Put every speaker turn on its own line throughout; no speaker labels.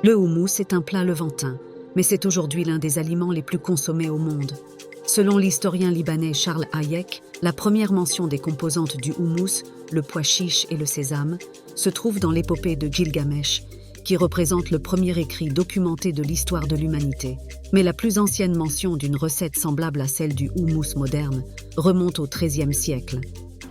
Le houmous est un plat levantin, mais c'est aujourd'hui l'un des aliments les plus consommés au monde. Selon l'historien libanais Charles Hayek, la première mention des composantes du houmous, le pois chiche et le sésame, se trouve dans l'épopée de Gilgamesh, qui représente le premier écrit documenté de l'histoire de l'humanité. Mais la plus ancienne mention d'une recette semblable à celle du houmous moderne remonte au XIIIe siècle.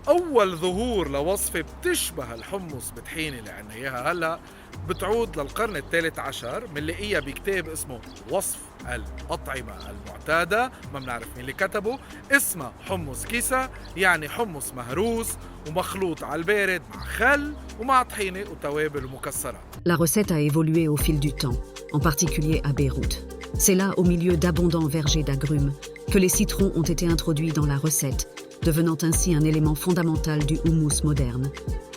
أول ظهور لوصفة بتشبه الحمص بطحينة اللي عنا إياها هلأ بتعود للقرن الثالث عشر، بنلاقيها بكتاب اسمه وصف الأطعمة المعتادة، ما بنعرف مين اللي كتبه، اسمها حمص كيسة، يعني حمص مهروس ومخلوط على البارد مع خل ومع طحينة وتوابل ومكسرات.
La recette a évolué au fil du temps, en particulier à Beyrouth. C'est là, au milieu d'abondants vergers d'agrumes, que les citrons ont été introduits dans la recette, devenant ainsi un élément fondamental du houmous moderne.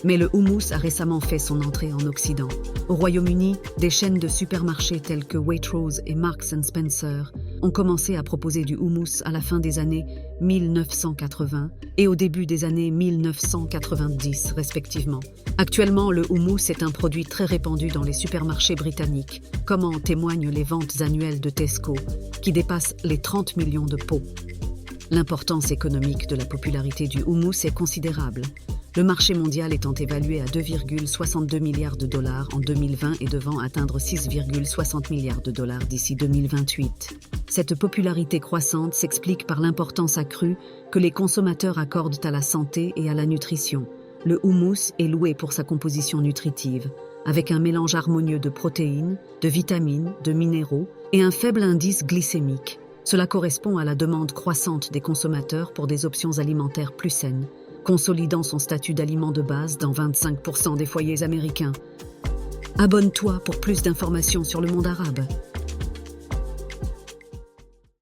Mais le houmous a récemment fait son entrée en Occident. Au Royaume-Uni, des chaînes de supermarchés telles que Waitrose et Marks & Spencer ont commencé à proposer du houmous à la fin des années 1980 et au début des années 1990 respectivement. Actuellement, le houmous est un produit très répandu dans les supermarchés britanniques, comme en témoignent les ventes annuelles de Tesco, qui dépassent les 30 millions de pots. L'importance économique de la popularité du houmous est considérable. Le marché mondial étant évalué à 2,62 milliards de dollars en 2020 et devant atteindre 6,60 milliards de dollars d'ici 2028. Cette popularité croissante s'explique par l'importance accrue que les consommateurs accordent à la santé et à la nutrition. Le houmous est loué pour sa composition nutritive, avec un mélange harmonieux de protéines, de vitamines, de minéraux et un faible indice glycémique. Cela correspond à la demande croissante des consommateurs pour des options alimentaires plus saines, consolidant son statut d'aliment de base dans 25% des foyers américains. Abonne-toi pour plus d'informations sur le monde arabe.